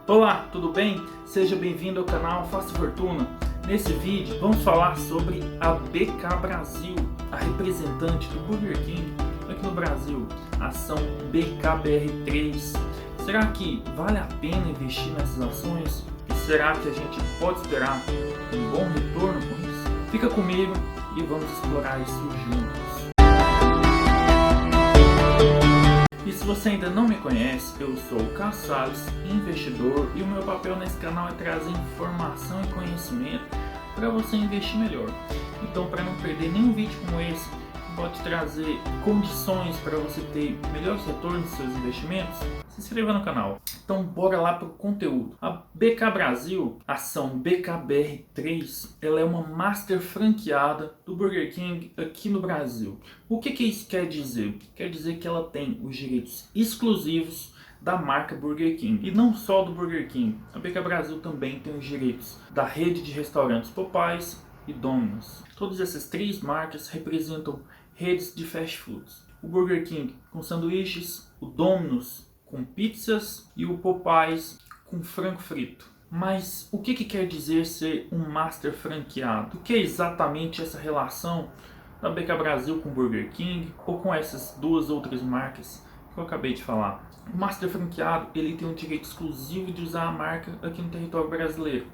Olá, tudo bem? Seja bem-vindo ao canal Faça Fortuna. Nesse vídeo vamos falar sobre a BK Brasil, a representante do Burger King aqui no Brasil, a ação BKBR3. Será que vale a pena investir nessas ações? E será que a gente pode esperar um bom retorno com isso? Fica comigo e vamos explorar isso juntos. E se você ainda não me conhece, eu sou o Carlos Salles, investidor, e o meu papel nesse canal é trazer informação e conhecimento para você investir melhor. Então, para não perder nenhum vídeo como esse, pode trazer condições para você ter melhores retornos dos seus investimentos, se inscreva no canal. Então bora lá para o conteúdo. A BK Brasil, ação BKBR3, ela é uma master franqueada do Burger King aqui no Brasil. O que isso quer dizer? Quer dizer que ela tem os direitos exclusivos da marca Burger King. E não só do Burger King. A BK Brasil também tem os direitos da rede de restaurantes Popeyes e Domino's. Todas essas três marcas representam redes de fast foods. O Burger King com sanduíches, o Domino's com pizzas e o Popeyes com frango frito. Mas o que quer dizer ser um master franqueado? O que é exatamente essa relação da BK Brasil com o Burger King ou com essas duas outras marcas que eu acabei de falar? O master franqueado ele tem um direito exclusivo de usar a marca aqui no território brasileiro.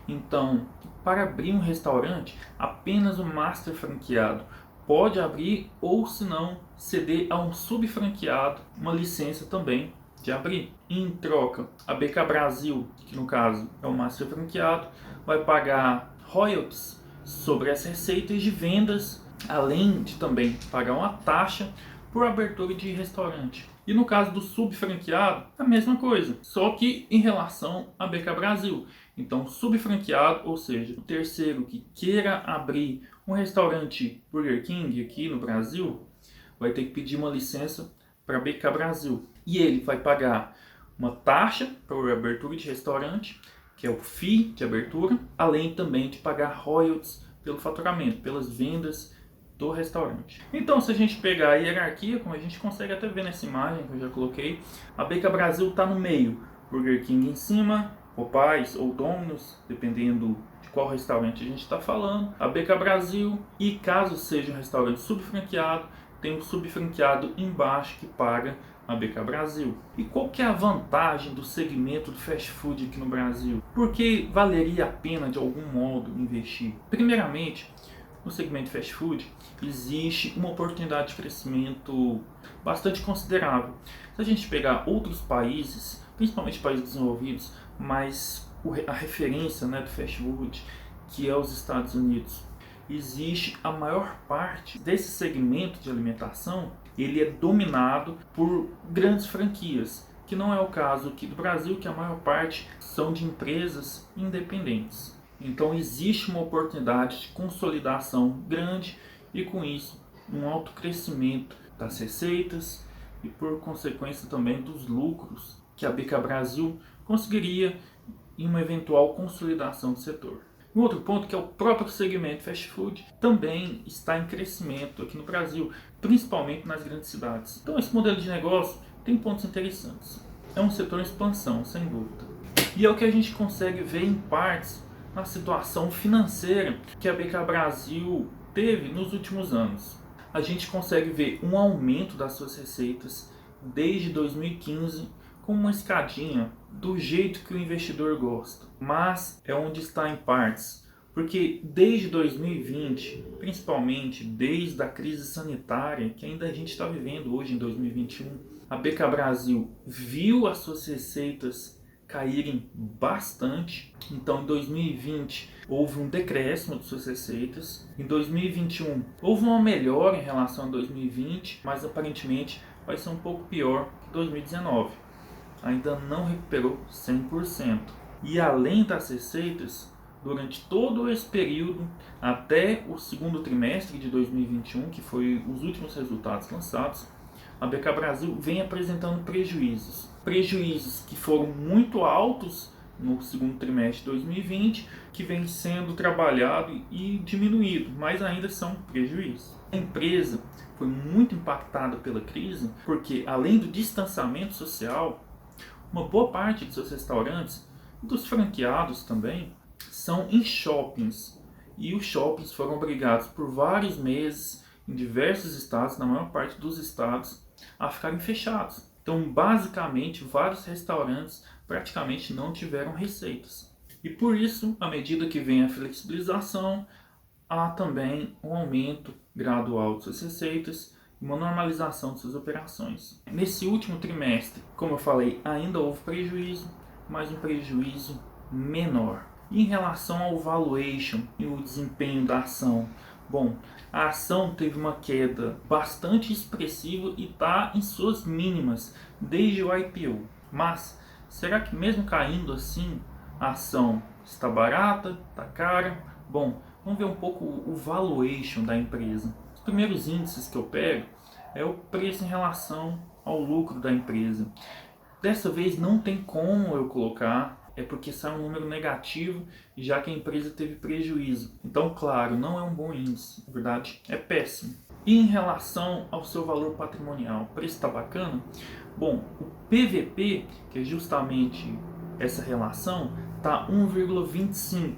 Então, para abrir um restaurante, apenas o master franqueado pode abrir ou, se não, ceder a um subfranqueado uma licença também de abrir. Em troca, a BK Brasil, que no caso é o master franqueado, vai pagar royalties sobre as receitas de vendas, além de também pagar uma taxa por abertura de restaurante. E no caso do subfranqueado, a mesma coisa, só que em relação à BK Brasil. Então, subfranqueado, ou seja, o terceiro que queira abrir um restaurante Burger King aqui no Brasil, vai ter que pedir uma licença para a BK Brasil. E ele vai pagar uma taxa por abertura de restaurante, que é o fee de abertura, além também de pagar royalties pelo faturamento, pelas vendas do restaurante. Então, se a gente pegar a hierarquia, como a gente consegue até ver nessa imagem que eu já coloquei, a BK Brasil está no meio, Burger King em cima, Popeyes ou Domino's, dependendo de qual restaurante a gente está falando, a BK Brasil, e caso seja um restaurante subfranqueado, tem um subfranqueado embaixo que paga a BK Brasil. E qual que é a vantagem do segmento do fast food aqui no Brasil? Por que valeria a pena de algum modo investir? Primeiramente, no segmento fast food existe uma oportunidade de crescimento bastante considerável. Se a gente pegar outros países, principalmente países desenvolvidos, mas a referência do fast food, que é os Estados Unidos, existe a maior parte desse segmento de alimentação, ele é dominado por grandes franquias, que não é o caso aqui do Brasil, que a maior parte são de empresas independentes. Então existe uma oportunidade de consolidação grande e com isso um alto crescimento das receitas e por consequência também dos lucros que a BK Brasil conseguiria em uma eventual consolidação do setor. Um outro ponto que é o próprio segmento fast food também está em crescimento aqui no Brasil, principalmente nas grandes cidades. Então esse modelo de negócio tem pontos interessantes. É um setor em expansão, sem dúvida. E é o que a gente consegue ver em partes na situação financeira que a BK Brasil teve nos últimos anos. A gente consegue ver um aumento das suas receitas desde 2015 com uma escadinha do jeito que o investidor gosta. Mas é onde está em partes, porque desde 2020, principalmente desde a crise sanitária que ainda a gente está vivendo hoje em 2021, a BK Brasil viu as suas receitas caírem bastante. Então em 2020 houve um decréscimo de suas receitas. Em 2021 houve uma melhora em relação a 2020, mas aparentemente vai ser um pouco pior que 2019. Ainda não recuperou 100%. E além das receitas, durante todo esse período, até o segundo trimestre de 2021, que foi os últimos resultados lançados, a BK Brasil vem apresentando prejuízos. Prejuízos que foram muito altos no segundo trimestre de 2020, que vem sendo trabalhado e diminuído, mas ainda são prejuízos. A empresa foi muito impactada pela crise, porque além do distanciamento social, Uma boa parte dos seus restaurantes, dos franqueados também, são em shoppings. E os shoppings foram obrigados por vários meses, em diversos estados, na maior parte dos estados, a ficarem fechados. Então, basicamente, vários restaurantes praticamente não tiveram receitas. E por isso, à medida que vem a flexibilização, há também um aumento gradual de suas receitas e uma normalização de suas operações. Nesse último trimestre, como eu falei, ainda houve prejuízo, mas um prejuízo menor. E em relação ao valuation e o desempenho da ação, bom, a ação teve uma queda bastante expressiva e está em suas mínimas desde o IPO. Mas será que mesmo caindo assim, a ação está barata, está cara? Bom, vamos ver um pouco o valuation da empresa. Os primeiros índices que eu pego é o preço em relação ao lucro da empresa. Dessa vez não tem como eu colocar, é porque sai um número negativo, já que a empresa teve prejuízo. Então, claro, não é um bom índice, na verdade é péssimo. E em relação ao seu valor patrimonial, o preço está bacana? Bom, o PVP, que é justamente essa relação, está 1,25.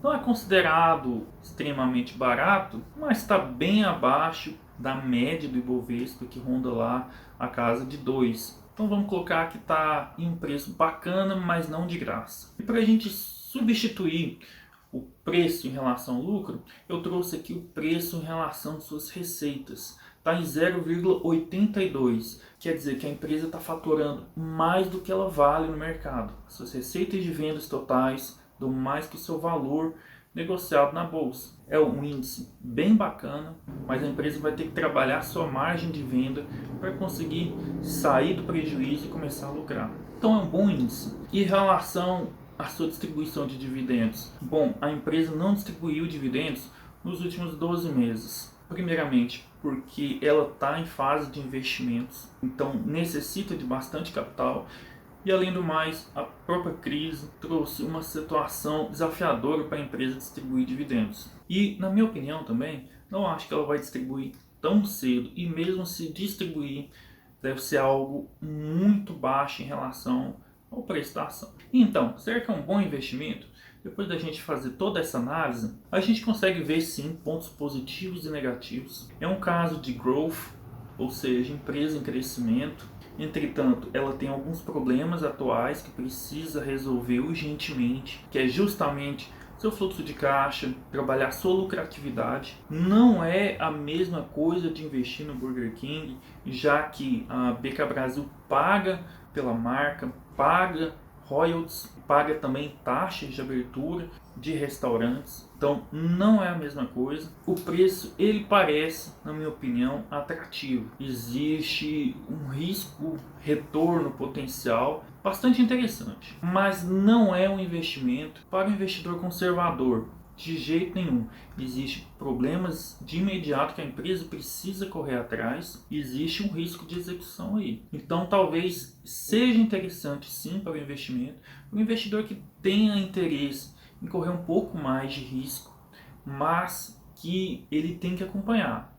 Não é considerado extremamente barato, mas está bem abaixo da média do Ibovespa, que ronda lá a casa de 2. Então vamos colocar que está em um preço bacana, mas não de graça. E para a gente substituir o preço em relação ao lucro, eu trouxe aqui o preço em relação às suas receitas. Está em 0,82, quer dizer que a empresa está faturando mais do que ela vale no mercado. Suas receitas de vendas totais dão mais que o seu valor negociado na bolsa. É um índice bem bacana, mas a empresa vai ter que trabalhar sua margem de venda para conseguir sair do prejuízo e começar a lucrar. Então é um bom índice. E em relação à sua distribuição de dividendos, bom, a empresa não distribuiu dividendos nos últimos 12 meses. Primeiramente, porque ela está em fase de investimentos, então necessita de bastante capital. E além do mais, a própria crise trouxe uma situação desafiadora para a empresa distribuir dividendos. E, na minha opinião também, não acho que ela vai distribuir tão cedo. E mesmo se distribuir, deve ser algo muito baixo em relação ao preço da ação. Então, será que é um bom investimento? Depois da gente fazer toda essa análise, a gente consegue ver sim pontos positivos e negativos. É um caso de growth, ou seja, empresa em crescimento. Entretanto, ela tem alguns problemas atuais que precisa resolver urgentemente, que é justamente seu fluxo de caixa, trabalhar sua lucratividade. Não é a mesma coisa de investir no Burger King, já que a BK Brasil paga pela marca, paga royalties, paga também taxas de abertura de restaurantes. Então não é a mesma coisa. O preço, ele parece, na minha opinião, atrativo. Existe um risco retorno potencial bastante interessante, mas não é um investimento para o investidor conservador. De jeito nenhum. Existem problemas de imediato que a empresa precisa correr atrás e existe um risco de execução aí. Então talvez seja interessante sim para o investimento, o investidor que tenha interesse em correr um pouco mais de risco, mas que ele tem que acompanhar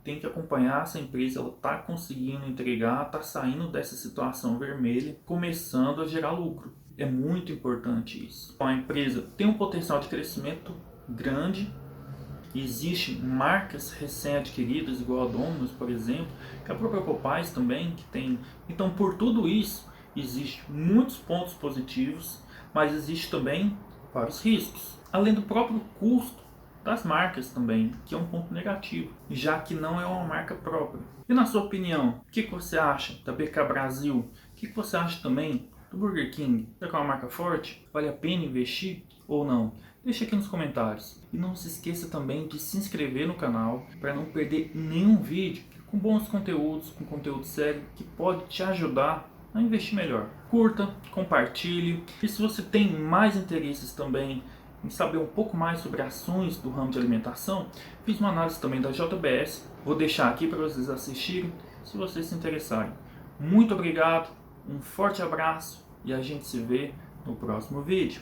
se a empresa está conseguindo entregar, está saindo dessa situação vermelha, começando a gerar lucro. É muito importante isso. A empresa tem um potencial de crescimento grande, existem marcas recém-adquiridas, igual a Domino's, por exemplo, que a própria Popeyes também, que tem. Então, por tudo isso, existem muitos pontos positivos, mas existe também vários riscos, além do próprio custo das marcas também, que é um ponto negativo, já que não é uma marca própria. E na sua opinião, o que você acha da BK Brasil? O que você acha também do Burger King? Será que é uma marca forte? Vale a pena investir ou não? Deixa aqui nos comentários. E não se esqueça também de se inscrever no canal para não perder nenhum vídeo com bons conteúdos, com conteúdo sério que pode te ajudar a investir melhor. Curta, compartilhe. E se você tem mais interesses também em saber um pouco mais sobre ações do ramo de alimentação, fiz uma análise também da JBS. Vou deixar aqui para vocês assistirem se vocês se interessarem. Muito obrigado, um forte abraço e a gente se vê no próximo vídeo.